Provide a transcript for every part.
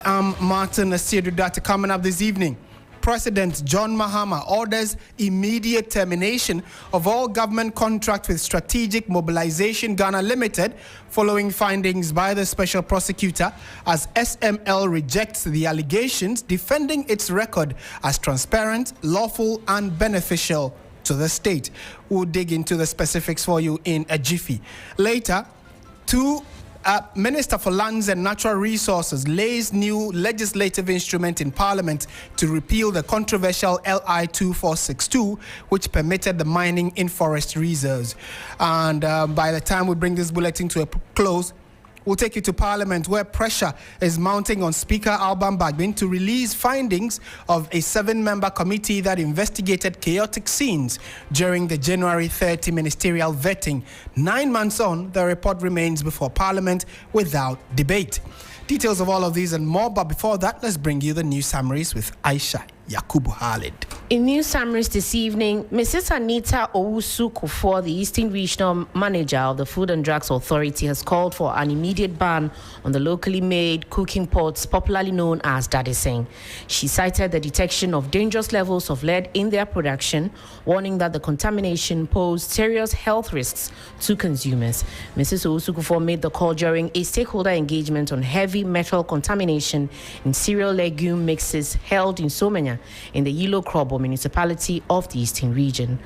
I'm Martin Asiedu-Dartey. Coming up this evening, President John Mahama orders immediate termination of all government contracts with Strategic Mobilization Ghana Limited following findings by the special prosecutor as SML rejects the allegations, defending its record as transparent, lawful and beneficial to the state. We'll dig into the specifics for you in a jiffy. Later, Minister for Lands and Natural Resources lays new legislative instrument in Parliament to repeal the controversial LI 2462, which permitted the mining in forest reserves. And by the time we bring this bulletin to a close, we'll take you to Parliament, where pressure is mounting on Speaker Alban Bagbin to release findings of a 7-member committee that investigated chaotic scenes during the January 30 ministerial vetting. 9 months on, the report remains before Parliament without debate. Details of all of these and more, but before that, let's bring you the news summaries with Aisha Yakubu Khalid. In news summaries this evening, Mrs. Anita Owusu-Kufuor, the Eastern Regional Manager of the Food and Drugs Authority, has called for an immediate ban on the locally made cooking pots, popularly known as dadising. She cited the detection of dangerous levels of lead in their production, warning that the contamination posed serious health risks to consumers. Mrs. Owusu-Kufuor made the call during a stakeholder engagement on heavy metal contamination in cereal legume mixes held in Somenya in the Yilo Krobo municipality of the Eastern region.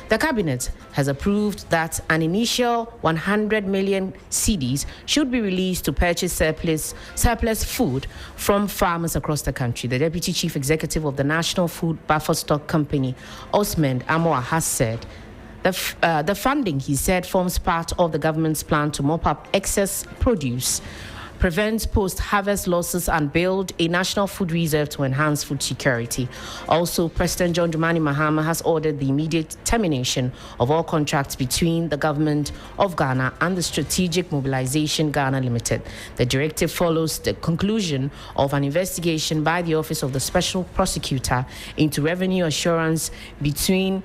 The cabinet has approved that an initial 100 million cedis should be released to purchase surplus food from farmers across the country. The Deputy Chief Executive of the National Food Buffer Stock Company, Osmond Amoa, has said the funding, he said, forms part of the government's plan to mop up excess produce, prevent post-harvest losses and build a national food reserve to enhance food security. Also, President John Dramani Mahama has ordered the immediate termination of all contracts between the government of Ghana and the Strategic Mobilization Ghana Limited. The directive follows the conclusion of an investigation by the Office of the Special Prosecutor into revenue assurance between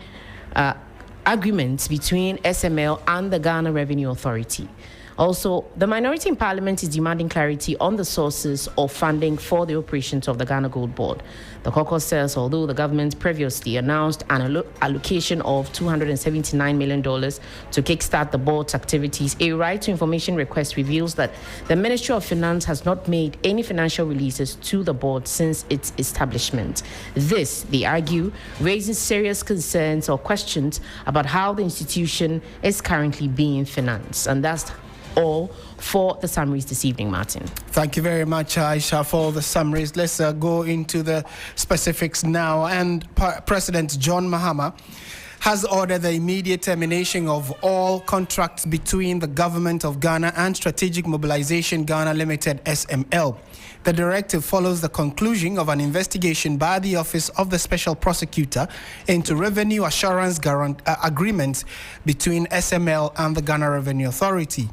agreements between SML and the Ghana Revenue Authority. Also, the minority in Parliament is demanding clarity on the sources of funding for the operations of the Ghana Gold Board. The caucus says although the government previously announced an allocation of $279 million to kickstart the board's activities, a right to information request reveals that the Ministry of Finance has not made any financial releases to the board since its establishment. This, they argue, raises serious concerns or questions about how the institution is currently being financed. And that's all for the summaries this evening, Martin. Thank you very much, Aisha, for the summaries. Let's go into the specifics now. And President John Mahama has ordered the immediate termination of all contracts between the government of Ghana and Strategic Mobilization Ghana Limited, SML. The directive follows the conclusion of an investigation by the Office of the Special Prosecutor into revenue assurance agreements between SML and the Ghana Revenue Authority.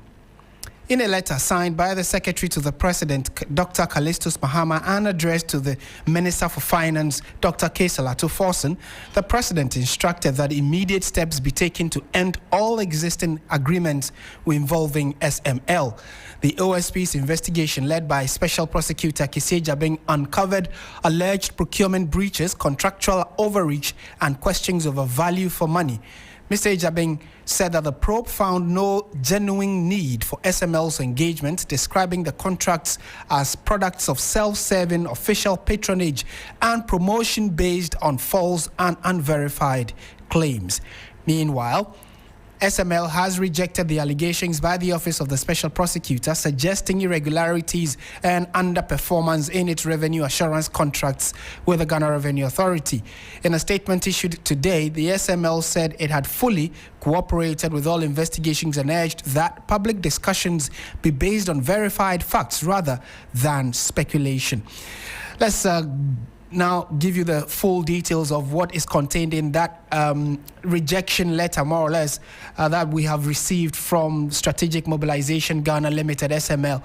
In a letter signed by the Secretary to the President, Dr. Callistus Mahama, and addressed to the Minister for Finance, Dr. Kesalato Forson, the President instructed that immediate steps be taken to end all existing agreements involving SML. The OSP's investigation, led by Special Prosecutor Kisei Jabing, uncovered alleged procurement breaches, contractual overreach, and questions over value for money. Mr. Jabing said that the probe found no genuine need for SML's engagement, describing the contracts as products of self-serving official patronage and promotion based on false and unverified claims. Meanwhile, SML has rejected the allegations by the Office of the Special Prosecutor suggesting irregularities and underperformance in its revenue assurance contracts with the Ghana Revenue Authority. In a statement issued today, the SML said it had fully cooperated with all investigations and urged that public discussions be based on verified facts rather than speculation. Let's now give you the full details of what is contained in that rejection letter, more or less, that we have received from Strategic Mobilization Ghana Limited, SML.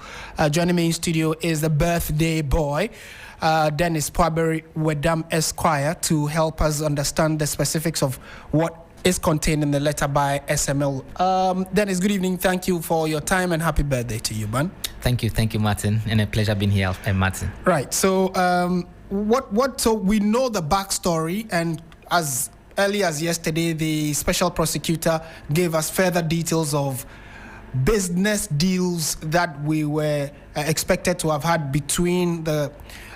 Joining me in studio is the birthday boy, Dennis Pwaberi Wedam Esquire, to help us understand the specifics of what is contained in the letter by SML. Dennis, good evening. Thank you for your time and happy birthday to you, man. Thank you, Martin, and a pleasure being here, Martin. Right. So, So we know the backstory, and as early as yesterday, the special prosecutor gave us further details of business deals that we were expected to have had between the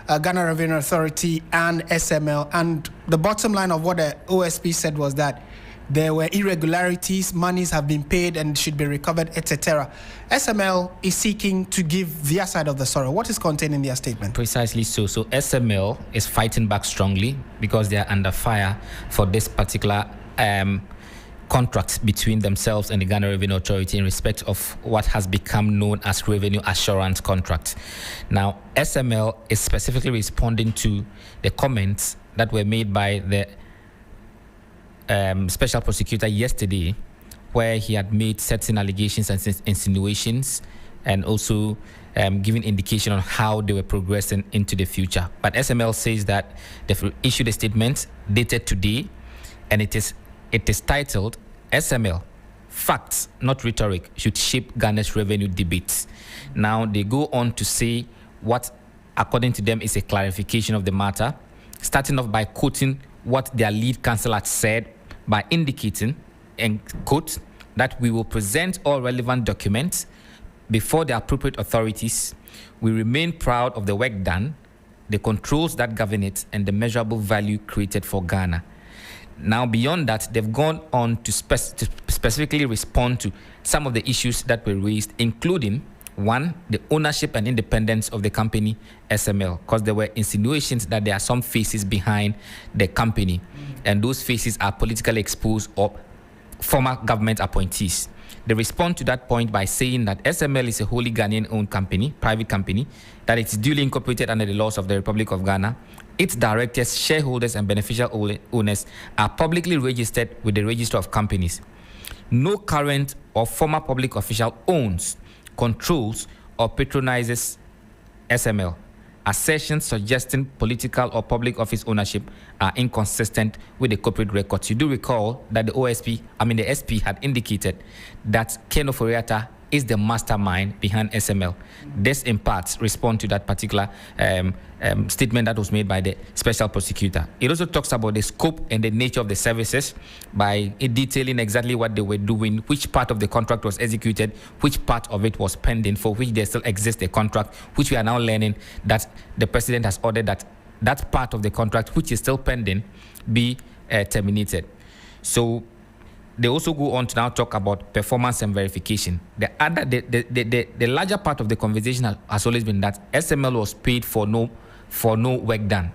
Ghana Revenue Authority and SML. And the bottom line of what the OSP said was that there were irregularities, monies have been paid and should be recovered, etc. SML is seeking to give their side of the story. What is contained in their statement? Precisely so. So SML is fighting back strongly because they are under fire for this particular contract between themselves and the Ghana Revenue Authority in respect of what has become known as revenue assurance contract. Now, SML is specifically responding to the comments that were made by the special prosecutor yesterday, where he had made certain allegations and insinuations and also giving indication on how they were progressing into the future. But SML says that they've issued a statement dated today, and it is titled, SML, Facts, Not Rhetoric, Should Shape Ghana's Revenue Debates. Now, they go on to say what, according to them, is a clarification of the matter, starting off by quoting what their lead counsel had said by indicating, and quote, that we will present all relevant documents before the appropriate authorities. We remain proud of the work done, the controls that govern it, and the measurable value created for Ghana. Now, beyond that, they've gone on to specifically respond to some of the issues that were raised, including, one, the ownership and independence of the company SML, because there were insinuations that there are some faces behind the company, and those faces are politically exposed or former government appointees. They respond to that point by saying that SML is a wholly Ghanaian-owned company, private company, that it's duly incorporated under the laws of the Republic of Ghana. Its directors, shareholders, and beneficial owners are publicly registered with the Register of Companies. No current or former public official owns, controls, or patronizes SML. Assertions suggesting political or public office ownership are inconsistent with the corporate records. You do recall that the SP had indicated that Ken Oforiatta is the mastermind behind SML. This in part responds to that particular statement that was made by the special prosecutor. It also talks about the scope and the nature of the services by detailing exactly what they were doing, which part of the contract was executed, which part of it was pending, for which there still exists a contract, which we are now learning that the president has ordered that that part of the contract, which is still pending, be terminated. So they also go on to now talk about performance and verification. The larger part of the conversation has always been that SML was paid for no work done.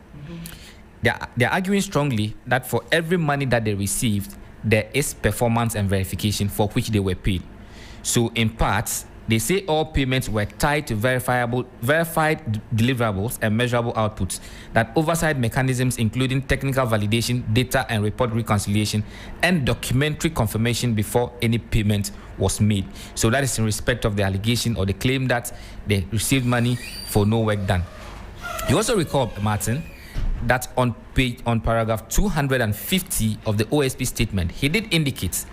They're arguing strongly that for every money that they received, there is performance and verification for which they were paid. So in part, they say all payments were tied to verified deliverables and measurable outputs, that oversight mechanisms including technical validation, data and report reconciliation, and documentary confirmation before any payment was made. So that is in respect of the allegation or the claim that they received money for no work done. You also recall, Martin, that on paragraph 250 of the OSP statement, he did indicate,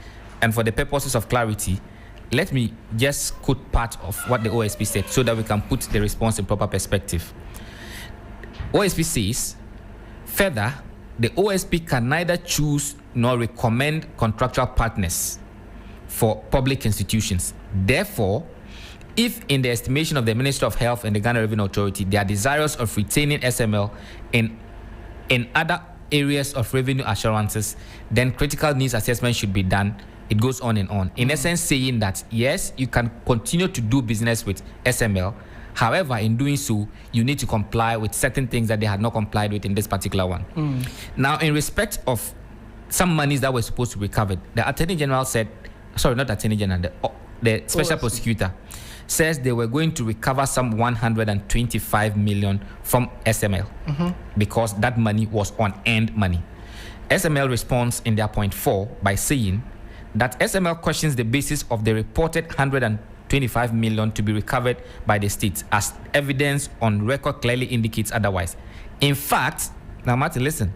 and for the purposes of clarity, let me just quote part of what the OSP said so that we can put the response in proper perspective. OSP says, further, the OSP can neither choose nor recommend contractual partners for public institutions. Therefore, if in the estimation of the Minister of Health and the Ghana Revenue Authority, they are desirous of retaining SML in other areas of revenue assurances, then critical needs assessment should be done. It goes on and on. In essence, saying that, yes, you can continue to do business with SML. However, in doing so, you need to comply with certain things that they had not complied with in this particular one. Now, in respect of some monies that were supposed to be recovered, the Attorney General said, sorry, not Attorney General, the Special Prosecutor says they were going to recover some 125 million from SML because that money was unearned money. SML responds in their point 4 by saying that SML questions the basis of the reported 125 million to be recovered by the state, as evidence on record clearly indicates otherwise. In fact, now Martin, listen.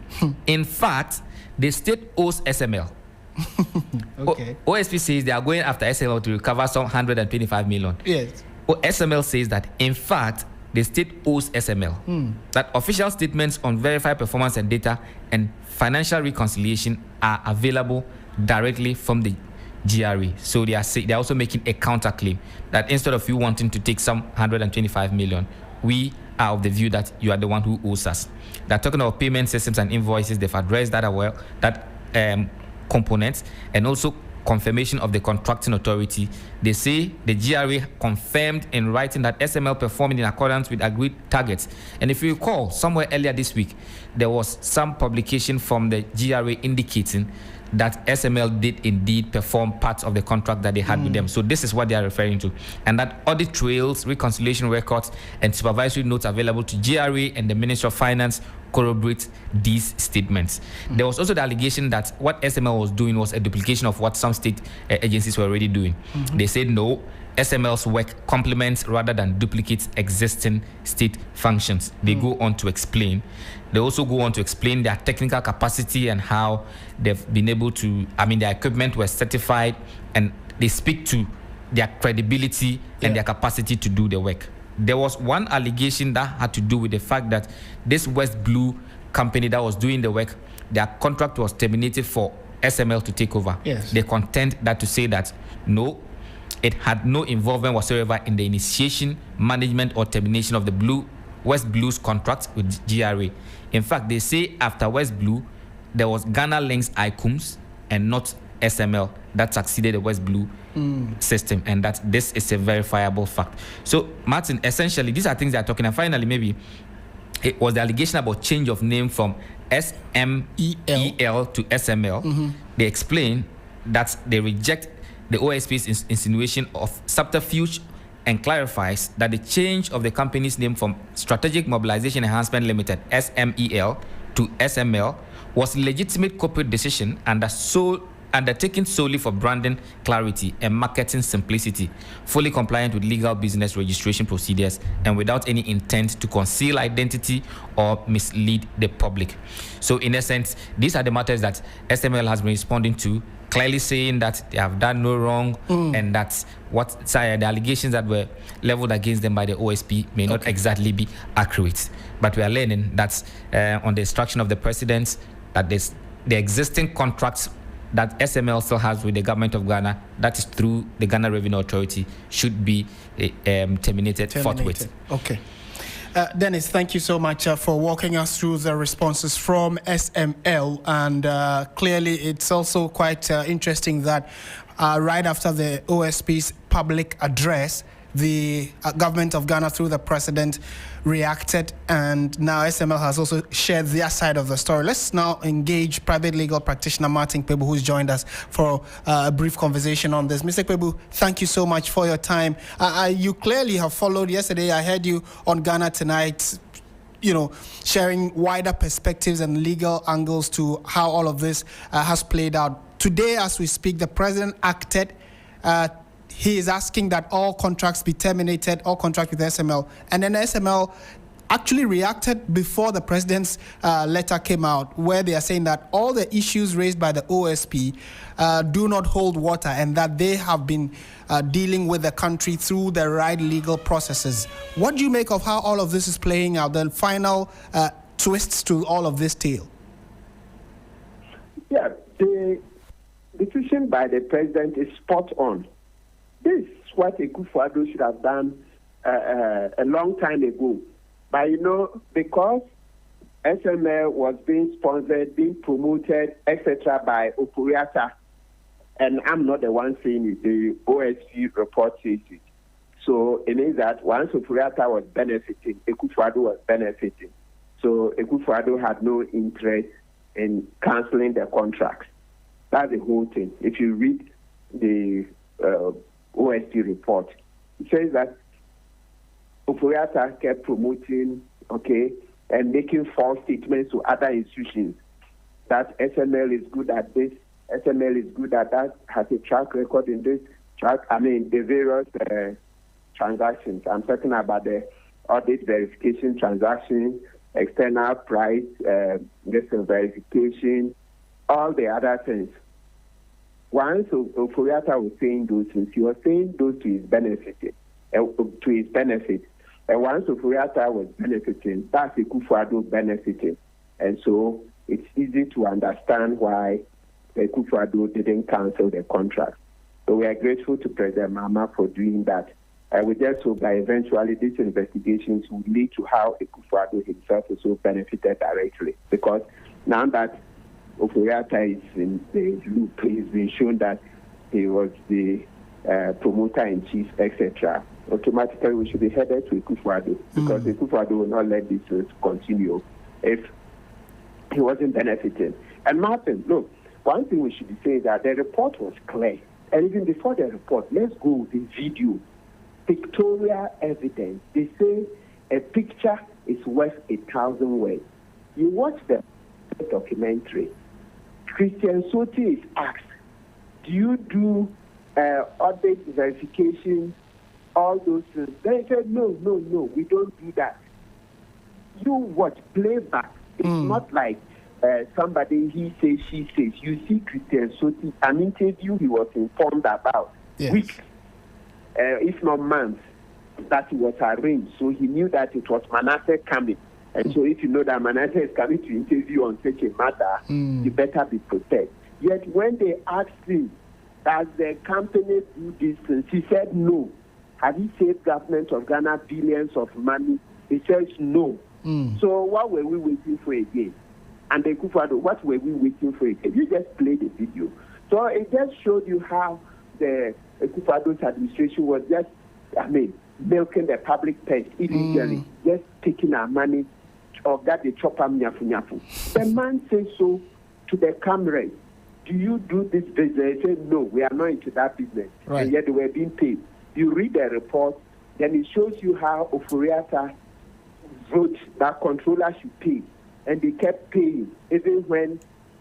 In fact, the state owes SML Okay. OSP says they are going after SML to recover some 125 million. Yes. SML says that, in fact, the state owes SML. That official statements on verified performance and data and financial reconciliation are available directly from the GRA. So they're also making a counterclaim that instead of you wanting to take some 125 million, we are of the view that you are the one who owes us. They're talking about payment systems and invoices. They've addressed that components, and also confirmation of the contracting authority. They say the GRA confirmed in writing that SML performed in accordance with agreed targets. And if you recall, somewhere earlier this week, there was some publication from the GRA indicating that SML did indeed perform parts of the contract that they had with them. So this is what they are referring to. And that audit trails, reconciliation records, and supervisory notes available to GRA and the Ministry of Finance corroborate these statements. There was also the allegation that what SML was doing was a duplication of what some state agencies were already doing. They said no, SML's work complements rather than duplicates existing state functions. They go on to explain. They also go on to explain their technical capacity and how they've been able to, their equipment was certified, and they speak to their credibility and their capacity to do the work. There was one allegation that had to do with the fact that this West Blue company that was doing the work, their contract was terminated for SML to take over. Yes. They contend that to say that no, it had no involvement whatsoever in the initiation, management, or termination of the West Blue's contract with GRA. In fact, they say after West Blue, there was Ghana Links ICUMS and not SML that succeeded the West Blue system, and that this is a verifiable fact. So, Martin, essentially, these are things they are talking. And finally, maybe it was the allegation about change of name from SMEL to SML. They explain that they reject the OSP's insinuation of subterfuge and clarifies that the change of the company's name from Strategic Mobilization Enhancement Limited, SMEL, to SML was a legitimate corporate decision undertaken solely for branding clarity and marketing simplicity, fully compliant with legal business registration procedures and without any intent to conceal identity or mislead the public. So in essence, these are the matters that SML has been responding to, clearly saying that they have done no wrong and that the allegations that were leveled against them by the OSP may not exactly be accurate. But we are learning that on the instruction of the president, that the existing contracts that SML still has with the government of Ghana, that is through the Ghana Revenue Authority, should be terminated forthwith. Okay. Dennis, thank you so much for walking us through the responses from SML. And clearly, it's also quite interesting that right after the OSP's public address, the government of Ghana, through the president, reacted, and now SML has also shared their side of the story. Let's now engage private legal practitioner Martin Kpebu, who's joined us for a brief conversation on this. Mr. Kpebu, thank you so much for your time. You clearly have followed. Yesterday, I heard you on Ghana Tonight, sharing wider perspectives and legal angles to how all of this has played out. Today, as we speak, the president acted. He is asking that all contracts be terminated, all contracts with SML. And then SML actually reacted before the president's letter came out, where they are saying that all the issues raised by the OSP do not hold water, and that they have been dealing with the country through the right legal processes. What do you make of how all of this is playing out, the final twists to all of this tale? Yeah, the decision by the president is spot on. This is what Akufo-Addo should have done a long time ago. But because SML was being sponsored, being promoted, etc. by Opuriata, and I'm not the one saying it, the OSP report says it. So it means that once Opuriata was benefiting, Akufo-Addo was benefiting. So Akufo-Addo had no interest in cancelling the contracts. That's the whole thing. If you read the OSP report, it says that Opuriata kept promoting, and making false statements to other institutions that SML is good at this, SML is good at that, has a track record in this, the various transactions. I'm talking about the audit verification transaction, external price, verification, all the other things. once Oforiatta was saying those things, he was saying those to his benefit. And once Oforiatta was benefiting, that's Akufo-Addo benefiting. And so it's easy to understand why Akufo-Addo didn't cancel the contract. So we are grateful to President Mahama for doing that. We just hope that eventually these investigations will lead to how Akufo-Addo himself also benefited directly. Because now that Oforiatta is in the loop, he's been shown that he was the promoter-in-chief, etc. Automatically, we should be headed to Akufo-Addo because Akufo-Addo will not let this continue if he wasn't benefiting. And Martin, look, one thing we should be saying that the report was clear. And even before the report, let's go with the video. Pictorial evidence. They say a picture is worth 1,000 words. You watch the documentary. Christian Soti is asked, do you do audit verification, all those things? They said, no, we don't do that. You watch playback. It's not like somebody, he says, she says. You see Christian Soti, an interview he was informed about weeks, if not months, that he was arranged. So he knew that it was Manasseh coming. And so if you know that Manasseh is coming to interview on such a matter, you better be prepared. Yet when they asked him, does the company do these things? He said no. Have he saved government of Ghana billions of money? He says no. So what were we waiting for again? And the Akufo-Addo, what were we waiting for again? You just played the video. So it just showed you how the Akufo-Addo's administration was just, milking the public purse illegally, just taking our money, or that they chop am nyafu. The man says so to the cameras. Do you do this business? They say, no, we are not into that business. Right. And yet they were being paid. You read the report, then it shows you how Oforiatta wrote that controller should pay. And they kept paying, even when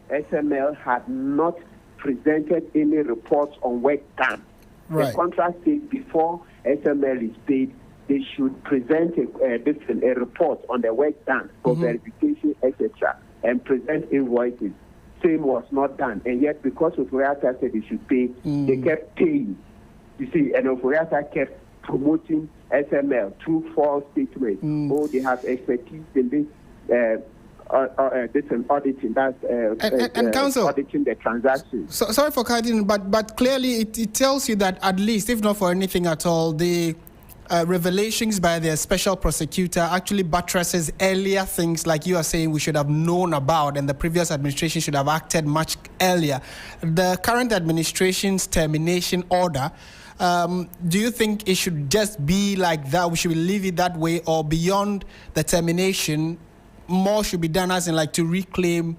SML had not presented any reports on work done. Right. The contract says before SML is paid, they should present a report on the work done for verification, etc., and present invoices. Same was not done. And yet, because Oforiatta said they should pay, they kept paying. You see, and Oforiatta kept promoting SML through false statements. Oh, they have expertise in this auditing, that's and counsel, auditing the transactions. So, sorry for cutting, but clearly it tells you that at least, if not for anything at all, the revelations by the special prosecutor actually buttresses earlier things like you are saying we should have known about and the previous administration should have acted much earlier. The current administration's termination order, do you think it should just be like that? We should leave it that way, or beyond the termination, more should be done as in like to reclaim?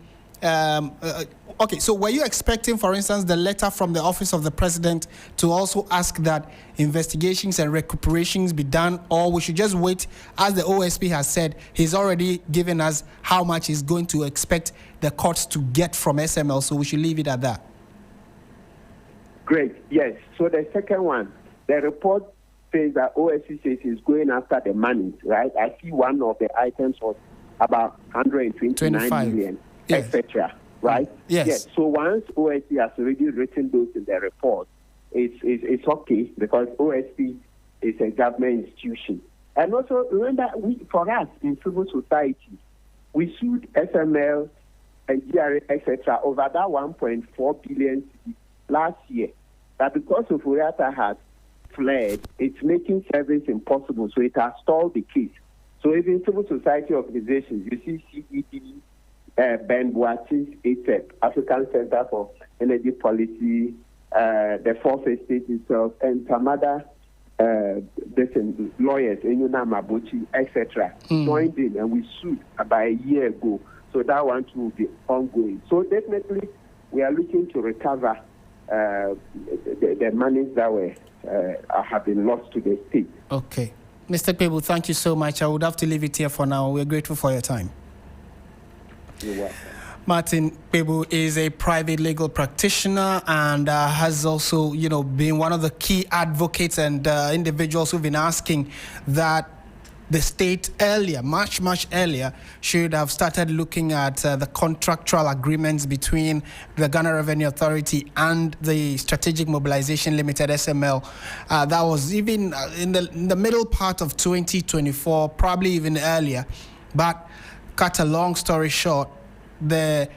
Okay, so were you expecting, for instance, the letter from the office of the president to also ask that investigations and recuperations be done, or we should just wait, as the OSP has said, he's already given us how much he's going to expect the courts to get from SML, so we should leave it at that? Great, yes. So the second one, the report says that OSP says he's going after the money, right? I see one of the items was about 129 million, yes, etc., right? Yes. So once OSP has already written those in the report, it's okay, because OSP is a government institution. And also, remember, for us in civil society, we sued SML and GRA, etc., over that 1.4 billion last year. But because Oforiatta has fled, it's making service impossible, so it has stalled the case. So even civil society organizations, you see CED, Ben Boati's ATEP, African Center for Energy Policy, the Fourth Estate itself, and some other lawyers, Enyuna Mabuchi, etc., joined in, and we sued about a year ago. So that one will be ongoing. So definitely, we are looking to recover the monies that were have been lost to the state. Okay. Mr. Kpebu, thank you so much. I would have to leave it here for now. We're grateful for your time. You're welcome. Martin Kpebu is a private legal practitioner and has also, been one of the key advocates and individuals who've been asking that the state earlier, much earlier, should have started looking at the contractual agreements between the Ghana Revenue Authority and the Strategic Mobilization Limited, SML. That was even in the middle part of 2024, probably even earlier. But cut a long story short, the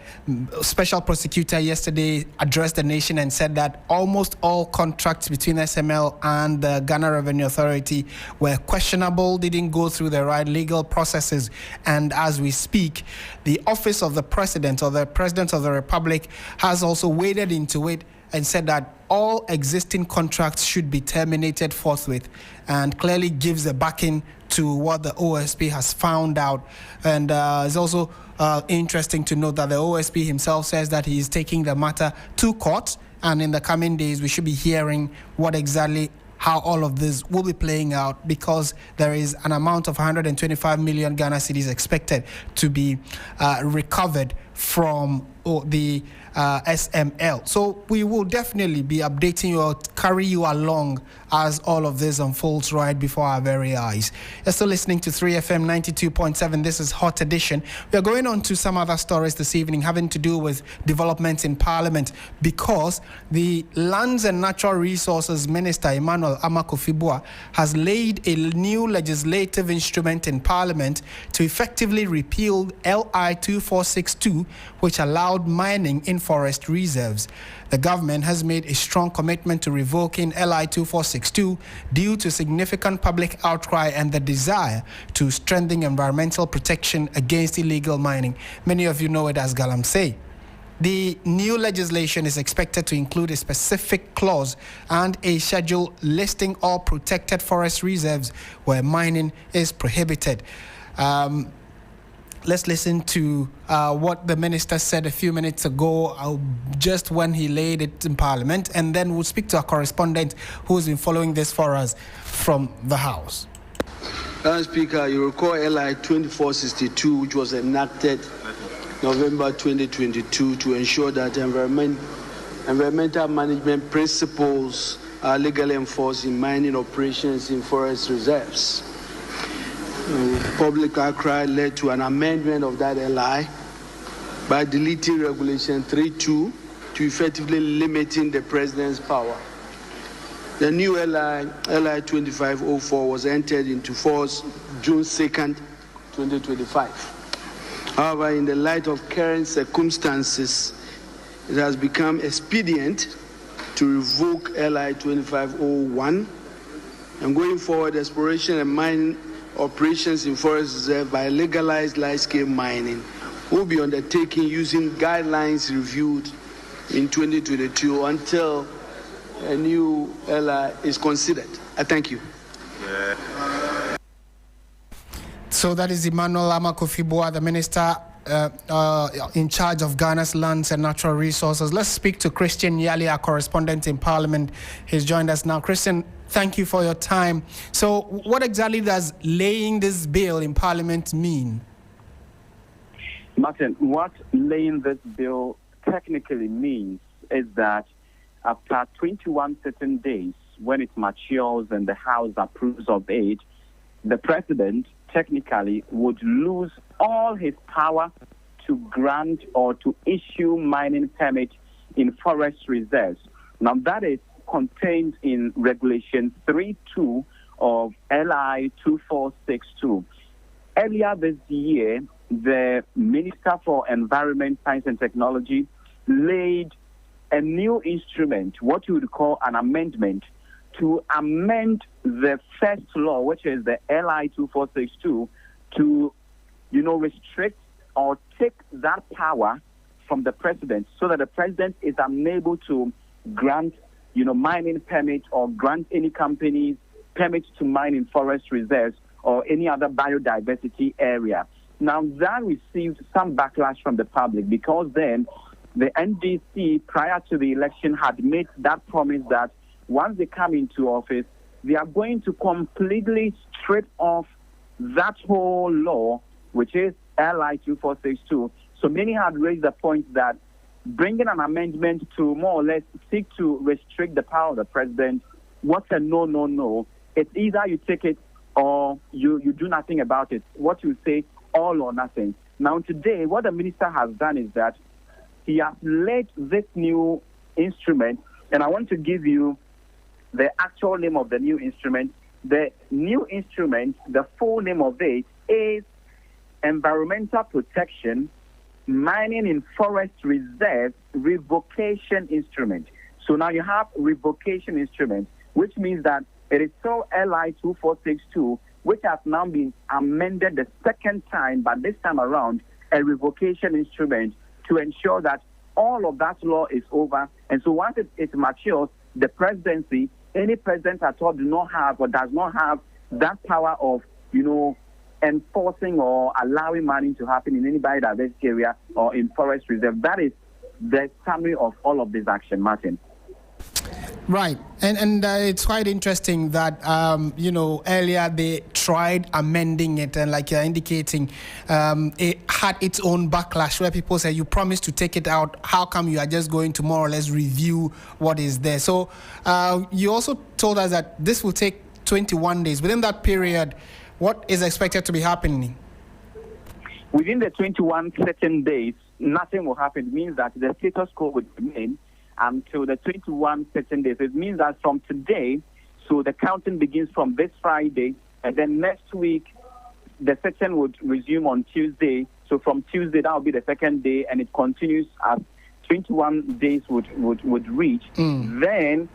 special prosecutor yesterday addressed the nation and said that almost all contracts between SML and the Ghana Revenue Authority were questionable, didn't go through the right legal processes. And as we speak, the office of the president or the president of the republic has also waded into it and said that all existing contracts should be terminated forthwith, and clearly gives a backing to what the OSP has found out. And it's also interesting to note that the OSP himself says that he is taking the matter to court, and in the coming days we should be hearing how all of this will be playing out, because there is an amount of 125 million Ghana cedis expected to be recovered from the SML. So we will definitely be updating you or carry you along as all of this unfolds right before our very eyes. You're still listening to 3FM 92.7. This is Hot Edition. We are going on to some other stories this evening having to do with developments in Parliament, because the Lands and Natural Resources Minister, Emmanuel Amakufibua, has laid a new legislative instrument in Parliament to effectively repeal LI 2462, which allowed mining in forest reserves. The government has made a strong commitment to revoking LI 2462 due to significant public outcry and the desire to strengthen environmental protection against illegal mining. Many of you know it as Galamsey. The new legislation is expected to include a specific clause and a schedule listing all protected forest reserves where mining is prohibited. Let's listen to what the minister said a few minutes ago, just when he laid it in Parliament, and then we'll speak to our correspondent who's been following this for us from the House. Madam Speaker, you recall LI 2462, which was enacted November 2022 to ensure that environmental management principles are legally enforced in mining operations in forest reserves. Public outcry led to an amendment of that LI by deleting Regulation 3.2 to effectively limiting the President's power. The new LI 2504 was entered into force June 2nd, 2025. However, in the light of current circumstances, it has become expedient to revoke LI 2501, and going forward, exploration and mining operations in forest reserve by legalized large-scale mining will be undertaken using guidelines reviewed in 2022 until a new LI is considered. I thank you. So that is Emmanuel Amakufibua, the minister in charge of Ghana's lands and natural resources. Let's speak to Christian Yali, our correspondent in Parliament. He's joined us now. Christian, thank you for your time. So what exactly does laying this bill in Parliament mean? Martin, what laying this bill technically means is that after 21 certain days, when it matures and the House approves of it, the President technically would lose all his power to grant or to issue mining permit in forest reserves. Now, that is contained in Regulation 3.2 of LI 2462. Earlier this year, the Minister for Environment, Science and Technology laid a new instrument, what you would call an amendment, to amend the first law, which is the LI 2462, to, restrict or take that power from the President, so that the President is unable to grant, mining permit or grant any companies permits to mine in forest reserves or any other biodiversity area. Now, that received some backlash from the public, because then the NDC, prior to the election, had made that promise that once they come into office, they are going to completely strip off that whole law, which is LI 2462. So many had raised the point that bringing an amendment to more or less seek to restrict the power of the President, what's a no. It's either you take it or you do nothing about it. What you say, all or nothing. Now today, what the minister has done is that he has led this new instrument, and I want to give you the actual name of the new instrument. The new instrument, the full name of it is Environmental Protection Mining in Forest Reserve Revocation Instrument. So now you have revocation instrument, which means that it is still LI 2462, which has now been amended the second time, but this time around, a revocation instrument to ensure that all of that law is over. And so once it matures, the presidency, any president at all, do not have or does not have that power of, enforcing or allowing mining to happen in any biodiversity area or in forest reserve. That is the summary of all of this action, Martin. Right, and it's quite interesting that earlier they tried amending it, and like you're indicating, it had its own backlash where people say, you promised to take it out, how come you are just going to more or less review what is there? So you also told us that this will take 21 days. Within that period, what is expected to be happening? Within the 21 certain days, nothing will happen. It means that the status quo would remain until the 21 certain days. It means that from today, so the counting begins from this Friday, and then next week, the session would resume on Tuesday. So from Tuesday, that will be the second day, and it continues as 21 days would reach. Then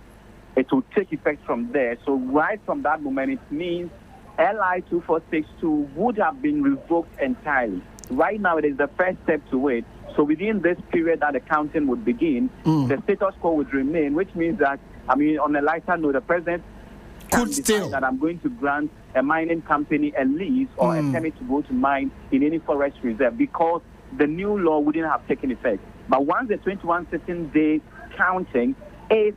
it will take effect from there. So right from that moment, it means LI 2462 would have been revoked entirely. Right now, it is the first step to it. So within this period that the counting would begin, the status quo would remain, which means that, on a lighter note, the president can decide that I'm going to grant a mining company a lease or a permit to go to mine in any forest reserve, because the new law wouldn't have taken effect. But once the 21 certain day counting had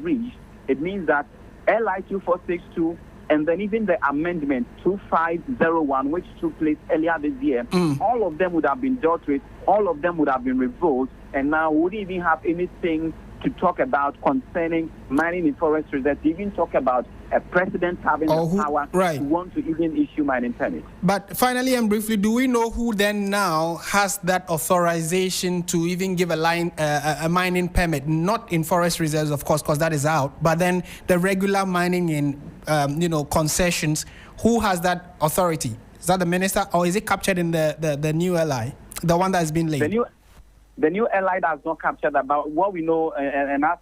reached, it means that LI 2462 and then even the amendment 2501, which took place earlier this year, all of them would have been dealt with, all of them would have been revoked, and now we wouldn't even have anything to talk about concerning mining in forest reserves, to even talk about a president having the power to want to even issue mining permits. But finally and briefly, do we know who then now has that authorization to even give a mining permit, not in forest reserves, of course, because that is out, but then the regular mining in concessions? Who has that authority? Is that the minister, or is it captured in the new LI, the one that has been laid? The new LI does not capture that, but what we know, and as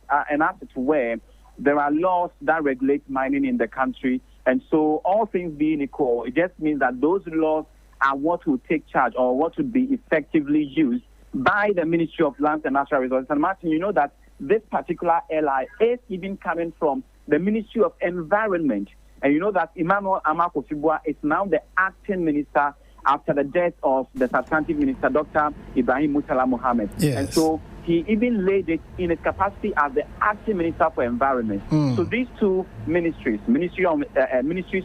it were, there are laws that regulate mining in the country, and so all things being equal, it just means that those laws are what will take charge or what would be effectively used by the Ministry of Lands and Natural Resources. And Martin, you know that this particular LI is even coming from the Ministry of Environment, and you know that Emmanuel Amakofibua is now the acting minister after the death of the substantive minister, Dr. Ibrahim Murtala Mohammed. Yes. And so he even laid it in his capacity as the acting minister for environment. So these two ministries, Ministries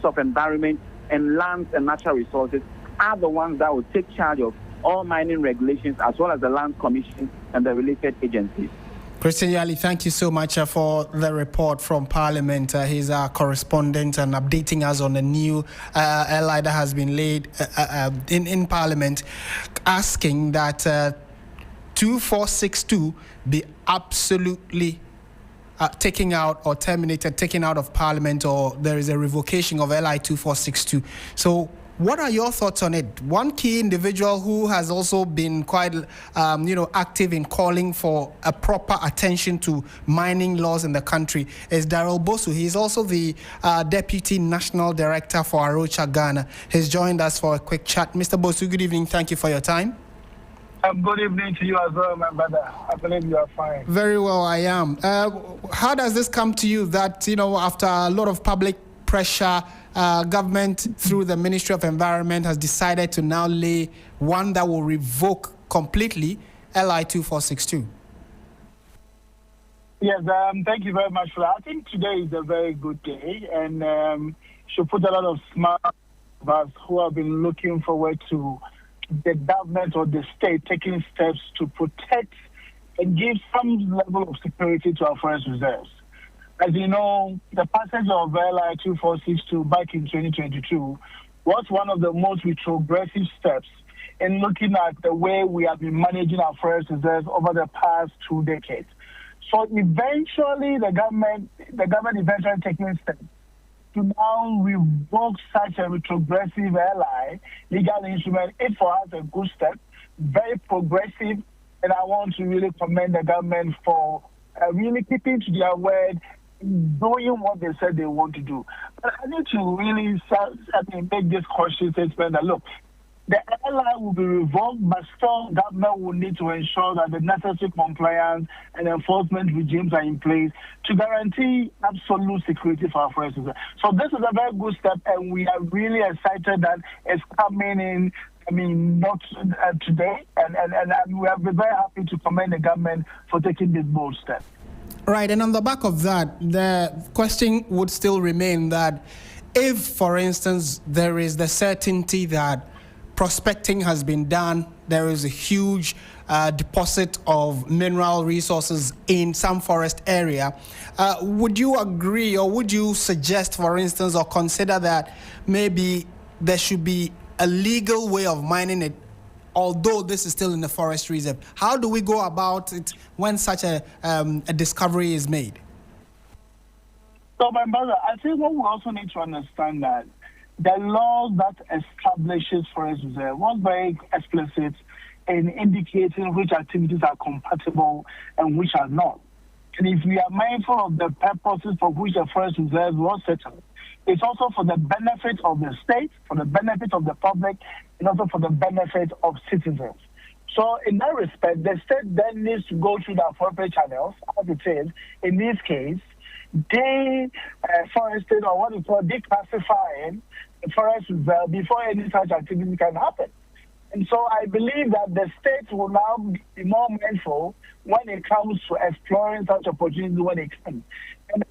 of Environment and Lands and Natural Resources, are the ones that will take charge of all mining regulations, as well as the Land Commission and the related agencies. Christian Yali, thank you so much for the report from Parliament. He's our correspondent and updating us on the new LI that has been laid in Parliament, asking that 2462 be absolutely taken out or terminated, taken out of Parliament, or there is a revocation of LI 2462. So what are your thoughts on it? One key individual who has also been quite, active in calling for a proper attention to mining laws in the country is Daryl Bosu. He's also the Deputy National Director for Arocha, Ghana. He's joined us for a quick chat. Mr. Bosu, good evening. Thank you for your time. Good evening to you as well, my brother. I believe you are fine. Very well, I am. How does this come to you that, after a lot of public pressure, government through the Ministry of Environment has decided to now lay one that will revoke completely LI 2462? Yes, thank you very much for that. I think today is a very good day, and should put a lot of smart of us who have been looking forward to the government or the state taking steps to protect and give some level of security to our forest reserves. As you know, the passage of LI 2462 back in 2022 was one of the most retrogressive steps in looking at the way we have been managing our forest reserves over the past 2 decades. So eventually, the government eventually taking steps to now revoke such a retrogressive LI legal instrument. It for us a good step, very progressive, and I want to really commend the government for really keeping to their word, doing what they said they want to do. But I need to really make this cautious statement that, look, the LI will be revoked, but still government will need to ensure that the necessary compliance and enforcement regimes are in place to guarantee absolute security for our forests. So this is a very good step, and we are really excited that it's coming in. Not today, and we are very happy to commend the government for taking this bold step. Right, and on the back of that, the question would still remain that if, for instance, there is the certainty that prospecting has been done, there is a huge deposit of mineral resources in some forest area, would you agree, or would you suggest, for instance, or consider that maybe there should be a legal way of mining it, although this is still in the forest reserve? How do we go about it when such a discovery is made? So, my brother, I think what we also need to understand that the law that establishes forest reserve was very explicit in indicating which activities are compatible and which are not. And if we are mindful of the purposes for which the forest reserve was set up, it's also for the benefit of the state, for the benefit of the public, and also for the benefit of citizens. So in that respect, the state then needs to go through the appropriate channels, as it is, in this case, deforested, or what we call declassifying the forest reserve before any such activity can happen. And so I believe that the state will now be more mindful when it comes to exploring such opportunities when it comes. And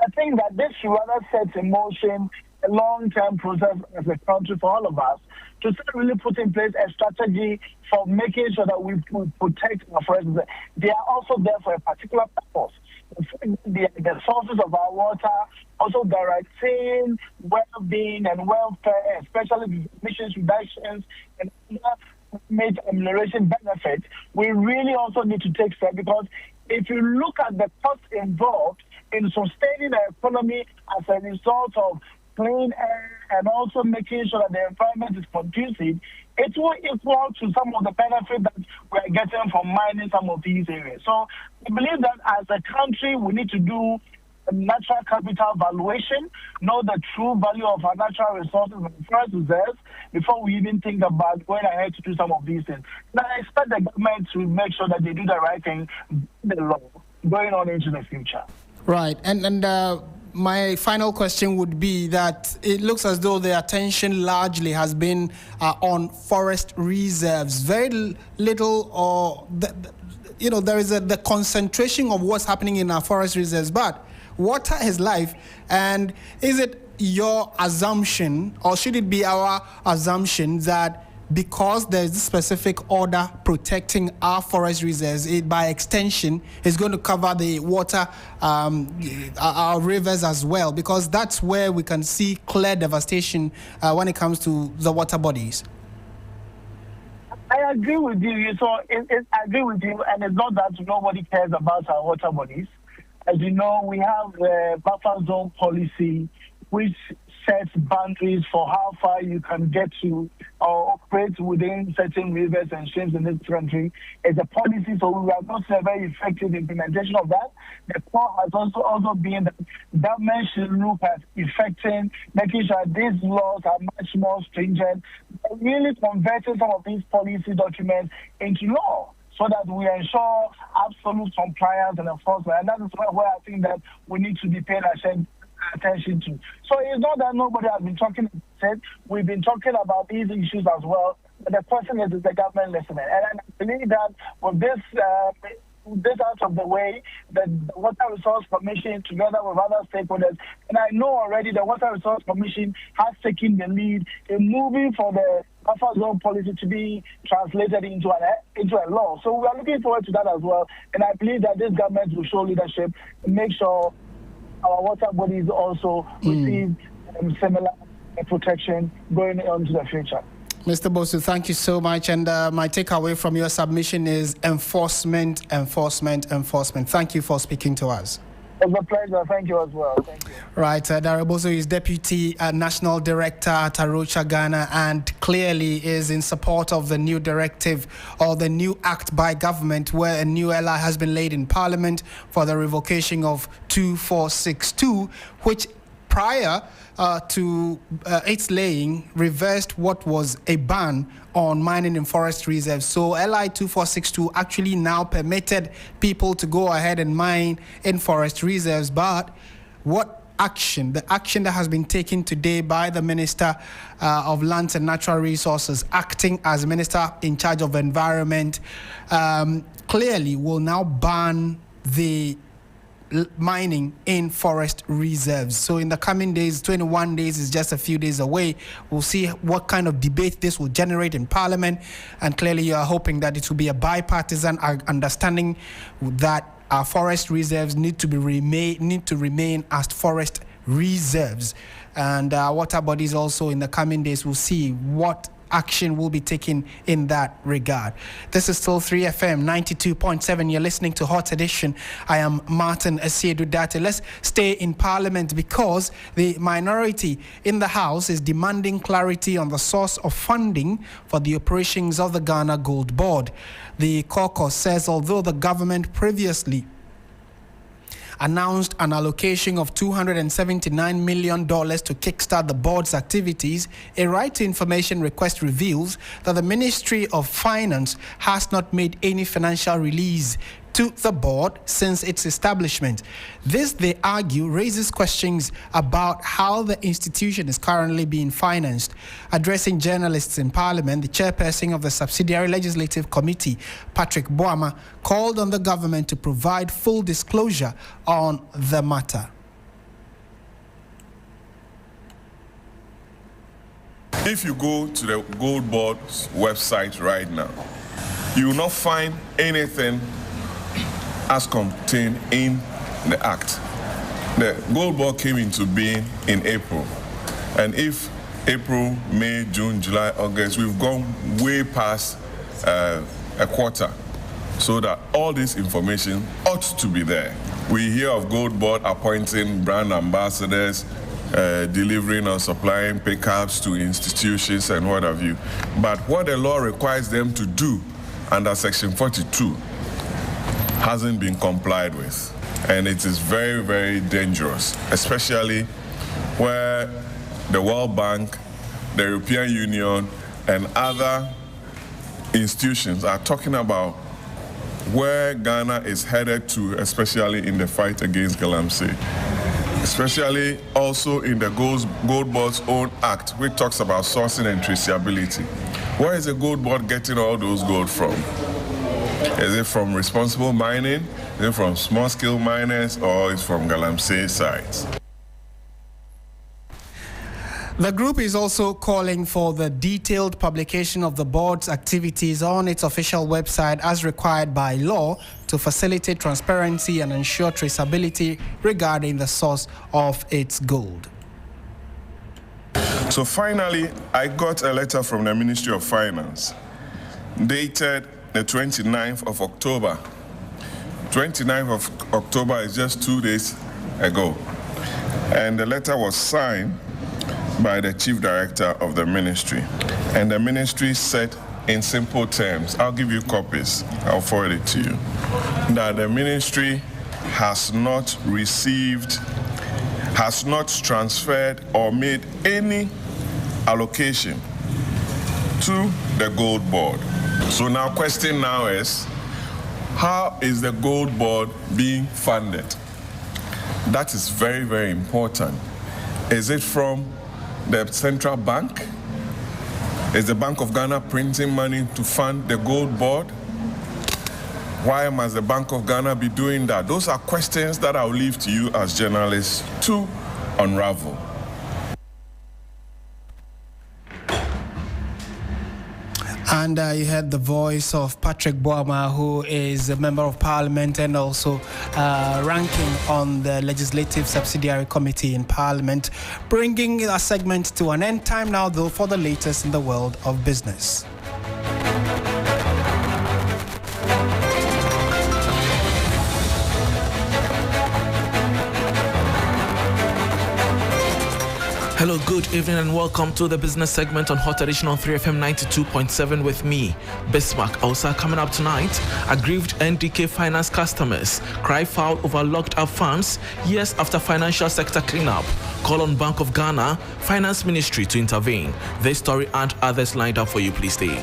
I think that this should rather set in motion a long-term process as a country for all of us to really put in place a strategy for making sure that we protect our forests. They are also there for a particular purpose. The sources of our water, also guaranteeing well-being and welfare, especially emissions reductions and climate amelioration benefits. We really also need to take steps, because if you look at the cost involved in sustaining the economy as a result of clean air and also making sure that the environment is conducive, it will equal to some of the benefits that we are getting from mining some of these areas. So I believe that as a country, we need to do a natural capital valuation, know the true value of our natural resources and forest reserves before we even think about going ahead to do some of these things. And I expect the government to make sure that they do the right thing, the law, going on into the future. Right, and my final question would be that it looks as though the attention largely has been on forest reserves. Very little, or there is the concentration of what's happening in our forest reserves. But water is life, and is it your assumption, or should it be our assumption, that because there's a specific order protecting our forest reserves, it by extension is going to cover the water, our rivers as well, because that's where we can see clear devastation when it comes to the water bodies? I agree with you. So I agree with you, and it's not that nobody cares about our water bodies. As you know, we have the buffer zone policy, which sets boundaries for how far you can get to or operate within certain rivers and streams in this country. It's a policy, so we have not seen a very effective implementation of that. The call has also been that government should look at effecting, making sure these laws are much more stringent, really converting some of these policy documents into law, so that we ensure absolute compliance and enforcement. And that is where I think that we need to be paying attention to. So it's not that nobody has been talking about it. We've been talking about these issues as well. But the question is the government listening? And I believe that with this out of the way, the Water Resource Commission, together with other stakeholders, and I know already the Water Resource Commission has taken the lead in moving for the buffer zone policy to be translated into a law. So we are looking forward to that as well. And I believe that this government will show leadership and make sure our water bodies also receive similar protection going on to the future. Mr. Bosu, thank you so much. And my takeaway from your submission is enforcement. Thank you for speaking to us. It was a pleasure. Thank you as well. Thank you. Right. Darrell Bosu is Deputy National Director at Arocha Ghana, and clearly is in support of the new directive or the new act by government where a new LI has been laid in Parliament for the revocation of 2462, which prior to its laying reversed what was a ban on mining in forest reserves. So LI 2462 actually now permitted people to go ahead and mine in forest reserves. But what action, the action that has been taken today by the Minister of Lands and Natural Resources, acting as Minister in charge of Environment, clearly will now ban the mining in forest reserves. So in the coming days, 21 days is just a few days away. We'll see what kind of debate this will generate in Parliament, and clearly you are hoping that it will be a bipartisan understanding that our forest reserves need to remain as forest reserves, and water bodies also in the coming days will see what action will be taken in that regard. This is still 3FM 92.7. You're listening to Hot Edition. I am Martin Asiedu-Dartey. Let's stay in Parliament because the minority in the House is demanding clarity on the source of funding for the operations of the Ghana Gold Board. The caucus says although the government previously announced an allocation of $279 million to kickstart the board's activities, a right to information request reveals that the Ministry of Finance has not made any financial release to the board since its establishment. This, they argue, raises questions about how the institution is currently being financed. Addressing journalists in Parliament, the chairperson of the Subsidiary Legislative Committee, Patrick Boama, called on the government to provide full disclosure on the matter. If you go to the Gold Board's website right now, you will not find anything as contained in the Act. The Gold Board came into being in April. And if April, May, June, July, August, we've gone way past a quarter, so that all this information ought to be there. We hear of Gold Board appointing brand ambassadors, delivering or supplying pickups to institutions and what have you. But what the law requires them to do under Section 42 hasn't been complied with. And it is very, very dangerous, especially where the World Bank, the European Union, and other institutions are talking about where Ghana is headed to, especially in the fight against galamsey. Especially also in the Gold Board's own act, which talks about sourcing and traceability. Where is the Gold Board getting all those gold from? Is it from responsible mining? Is it from small-scale miners, or is it from galamsey sites? The group is also calling for the detailed publication of the board's activities on its official website as required by law to facilitate transparency and ensure traceability regarding the source of its gold. So finally, I got a letter from the Ministry of Finance dated the 29th of October. 29th of October is just 2 days ago. And the letter was signed by the Chief Director of the Ministry. And the Ministry said in simple terms, I'll give you copies, I'll forward it to you, that the Ministry has not received, has not transferred or made any allocation to the Gold Board. So now question now is, how is the Gold Board being funded? That is very, very important. Is it from the central bank? Is the Bank of Ghana printing money to fund the Gold Board? Why must the Bank of Ghana be doing that? Those are questions that I'll leave to you as journalists to unravel. And you heard the voice of Patrick Boama, who is a member of parliament and also ranking on the Legislative Subsidiary Committee in Parliament, bringing a segment to an end. Time now, though, for the latest in the world of business. Hello, good evening and welcome to the business segment on Hot Edition on 3FM 92.7 with me, Bismarck. Also coming up tonight, aggrieved NDK finance customers cry foul over locked up funds years after financial sector cleanup. Call on Bank of Ghana, Finance Ministry to intervene. This story and others lined up for you, please stay.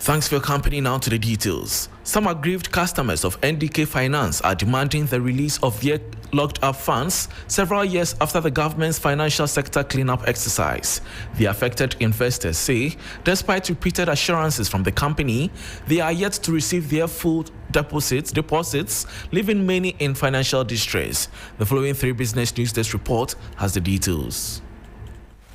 Thanks for your company. Now to the details. Some aggrieved customers of NDK Finance are demanding the release of their locked up funds several years after the government's financial sector cleanup exercise. The affected investors say, despite repeated assurances from the company, they are yet to receive their full deposits, leaving many in financial distress. The following 3 Business News Desk report has the details.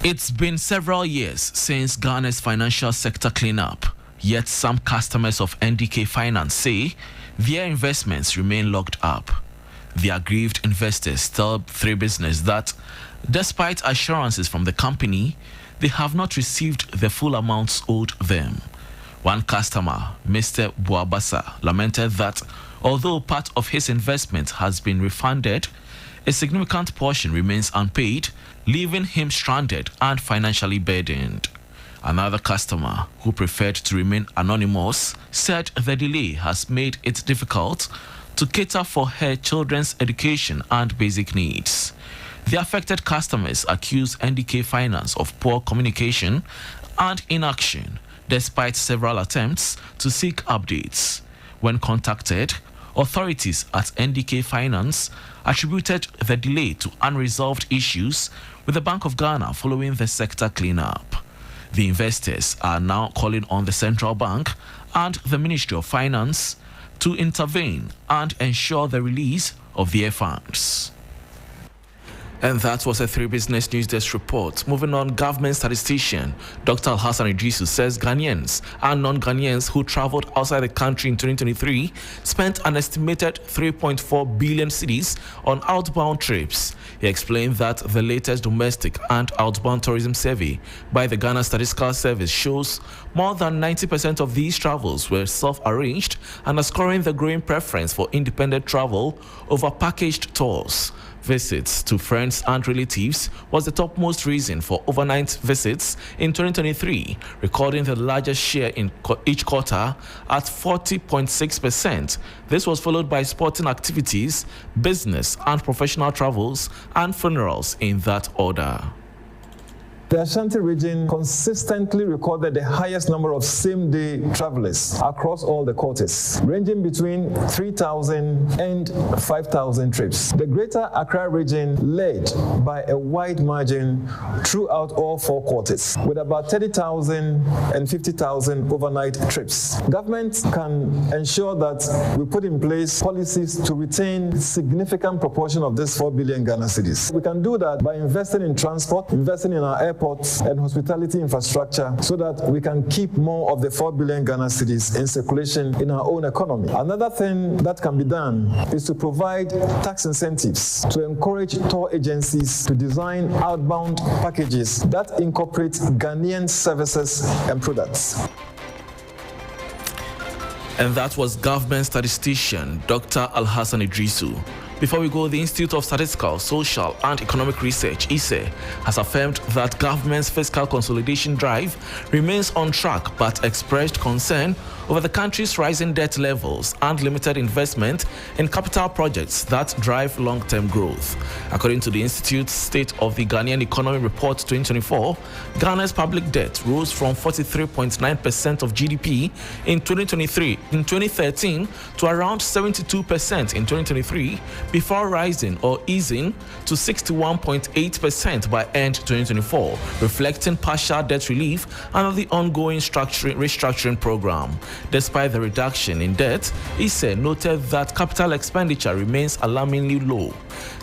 It's been several years since Ghana's financial sector cleanup. Yet some customers of NDK Finance say their investments remain locked up. The aggrieved investors tell 3 Business that despite assurances from the company, they have not received the full amounts owed them. One customer, Mr. Buabasa, lamented that although part of his investment has been refunded, a significant portion remains unpaid, leaving him stranded and financially burdened. Another customer, who preferred to remain anonymous, said the delay has made it difficult to cater for her children's education and basic needs. The affected customers accuse NDK Finance of poor communication and inaction, despite several attempts to seek updates. When contacted, authorities at NDK Finance attributed the delay to unresolved issues with the Bank of Ghana following the sector cleanup. The investors are now calling on the Central Bank and the Ministry of Finance to intervene and ensure the release of their funds. And that was a 3 Business News Desk report. Moving on, government statistician Dr. Asiedu-Dartey says Ghanaians and non-Ghanaians who traveled outside the country in 2023 spent an estimated 3.4 billion cedis on outbound trips. He explained that the latest domestic and outbound tourism survey by the Ghana Statistical Service shows more than 90% of these travels were self-arranged, underscoring the growing preference for independent travel over packaged tours. Visits to friends and relatives was the topmost reason for overnight visits in 2023, recording the largest share in each quarter at 40.6%. This was followed by sporting activities, business and professional travels, and funerals in that order. The Ashanti region consistently recorded the highest number of same-day travelers across all the quarters, ranging between 3,000 and 5,000 trips. The Greater Accra region led by a wide margin throughout all 4 quarters, with about 30,000 and 50,000 overnight trips. Government can ensure that we put in place policies to retain significant proportion of this 4 billion Ghana cedis. We can do that by investing in transport, investing in our airports and hospitality infrastructure so that we can keep more of the 4 billion Ghana cedis in circulation in our own economy. Another thing that can be done is to provide tax incentives to encourage tour agencies to design outbound packages that incorporate Ghanaian services and products. And that was government statistician Dr. Asiedu-Dartey. Before we go, the Institute of Statistical, Social and Economic Research, ISE, has affirmed that government's fiscal consolidation drive remains on track, but expressed concern over the country's rising debt levels and limited investment in capital projects that drive long-term growth. According to the Institute's State of the Ghanaian Economy Report 2024, Ghana's public debt rose from 43.9% of GDP in 2013 to around 72% in 2023, before rising or easing to 61.8% by end 2024, reflecting partial debt relief under the ongoing restructuring program. Despite the reduction in debt, Isse noted that capital expenditure remains alarmingly low.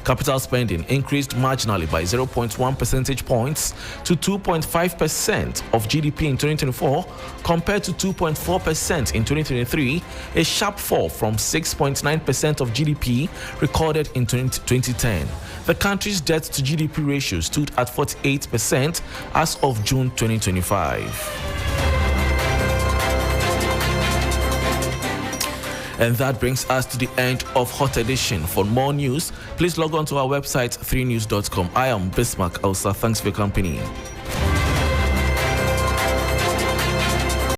Capital spending increased marginally by 0.1 percentage points to 2.5% of GDP in 2024 compared to 2.4% in 2023, a sharp fall from 6.9% of GDP recorded in 2010. The country's debt to GDP ratio stood at 48% as of June 2025. And that brings us to the end of Hot Edition. For more news, please log on to our website 3news.com. I am Bismarck Elsa. Thanks for your company.